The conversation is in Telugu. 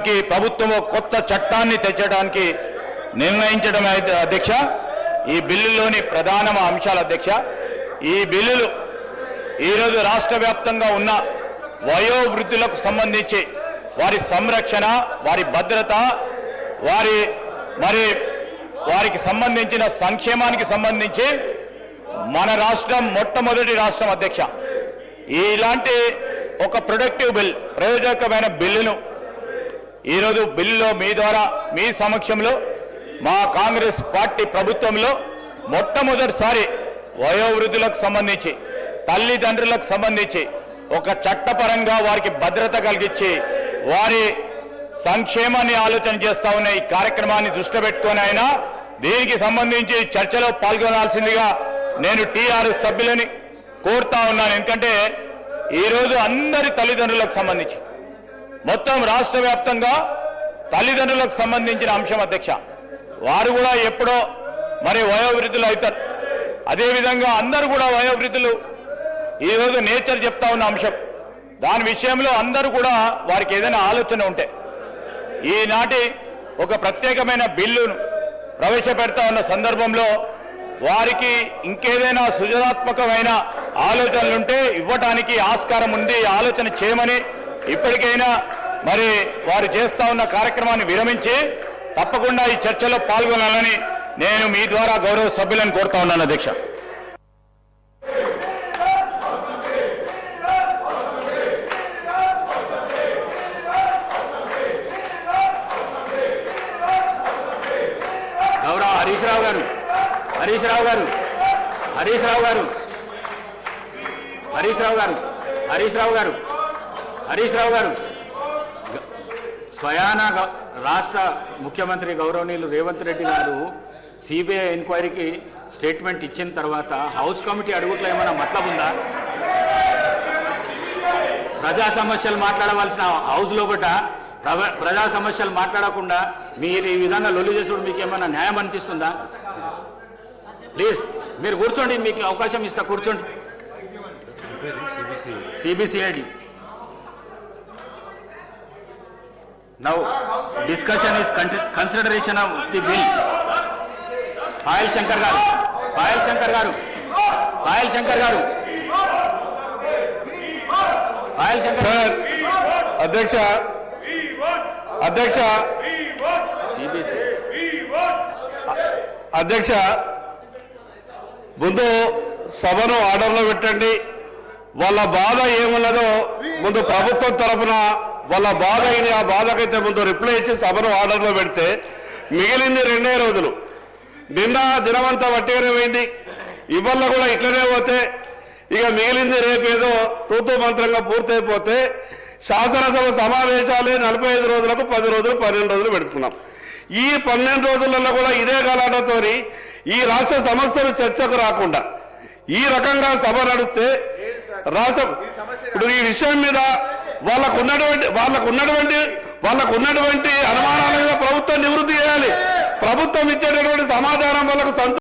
ప్రభుత్వం కొత్త చట్టాన్ని తెచ్చడానికి నిర్ణయించడం అధ్యక్ష ఈ బిల్లులోని ప్రధాన అంశాలు అధ్యక్ష ఈ బిల్లులు ఈరోజు రాష్ట్ర వ్యాప్తంగా ఉన్న వయోవృద్ధులకు సంబంధించి వారి సంరక్షణ వారి భద్రత వారికి సంబంధించిన సంక్షేమానికి సంబంధించి మన రాష్ట్రం మొట్టమొదటి రాష్ట్రం అధ్యక్ష ఇలాంటి ఒక ప్రొడక్టివ్ బిల్ ప్రయోజనకరమైన బిల్లును ఈరోజు బిల్లులో మీ ద్వారా మీ సమక్షంలో మా కాంగ్రెస్ పార్టీ ప్రభుత్వంలో మొట్టమొదటిసారి వయోవృద్ధులకు సంబంధించి తల్లిదండ్రులకు సంబంధించి ఒక చట్టపరంగా వారికి భద్రత కలిగించి వారి సంక్షేమాన్ని ఆలోచన చేస్తా ఉన్న ఈ కార్యక్రమాన్ని దృష్టిలో పెట్టుకొని అయినా దీనికి సంబంధించి చర్చలో పాల్గొనాల్సిందిగా నేను టీఆర్ఎస్ సభ్యులని కోరుతా ఉన్నాను. ఎందుకంటే ఈరోజు అందరి తల్లిదండ్రులకు సంబంధించి మొత్తం రాష్ట్ర వ్యాప్తంగా తల్లిదండ్రులకు సంబంధించిన అంశం అధ్యక్ష వారు కూడా ఎప్పుడో మరి వయోవృద్ధులు అవుతారు. అదేవిధంగా అందరూ కూడా వయోవృద్ధులు ఈరోజు నేచర్ చెప్తా ఉన్న అంశం దాని విషయంలో అందరూ కూడా వారికి ఏదైనా ఆలోచన ఉంటే ఈనాటి ఒక ప్రత్యేకమైన బిల్లును ప్రవేశపెడతా ఉన్న సందర్భంలో వారికి ఇంకేదైనా సృజనాత్మకమైన ఆలోచనలుంటే ఇవ్వటానికి ఆస్కారం ఉంది, ఆలోచన చేయమని ఇప్పటికైనా మరి వారు చేస్తా ఉన్న కార్యక్రమాన్ని విరమించి తప్పకుండా ఈ చర్చలో పాల్గొనాలని నేను మీ ద్వారా గౌరవ సభ్యులను కోరుతా ఉన్నాను అధ్యక్ష. గౌరవ హరీష్ రావు గారు స్వయాన రాష్ట్ర ముఖ్యమంత్రి గౌరవనీయులు రేవంత్ రెడ్డి గారు సిబిఐ ఎంక్వైరీకి స్టేట్మెంట్ ఇచ్చిన తర్వాత హౌస్ కమిటీ అడుగుట్లో ఏమైనా మతలబ్ ఉందా? ప్రజా సమస్యలు మాట్లాడవలసిన హౌస్ లోపట ప్రజా సమస్యలు మాట్లాడకుండా మీరు ఈ విధంగా లొల్లి చేసుడు మీకు ఏమైనా న్యాయం అనిపిస్తుందా? ప్లీజ్ మీరు కూర్చోండి, మీకు అవకాశం ఇస్తా, కూర్చోండి. CBCID Now, discussion is consideration of the bill. Payal Shankar garu. Sir, అధ్యక్ష ముందు సభను ఆర్డర్లో పెట్టండి. వాళ్ళ బాధ ఏమున్నదో ముందు ప్రభుత్వం తరఫున వాళ్ళ బాధ అయిన ఆ బాధకైతే ముందు రిప్లై ఇచ్చి సభను ఆర్డర్లో పెడితే మిగిలింది 2 రోజులు. నిన్న దినమంతా వట్టిగానే పోయింది, ఇవాళ కూడా ఇట్లనే పోతే ఇక మిగిలింది రేపేదో తూతూ మంత్రంగా పూర్తయిపోతే శాసనసభ సమావేశాలే 45 రోజులకు 10 రోజులు 12 రోజులు పెడుతున్నాం. ఈ 12 రోజులలో కూడా ఇదే గలాటతో ఈ రాష్ట్ర సమస్యలు చర్చకు రాకుండా ఈ రకంగా సభ నడిస్తే రాష్ట్ర ఇప్పుడు ఈ విషయం మీద వాళ్ళకు ఉన్నటువంటి అనుమానాల మీద ప్రభుత్వం నివృత్తి చేయాలి. ప్రభుత్వం ఇచ్చేటటువంటి సమాధానం వాళ్ళకు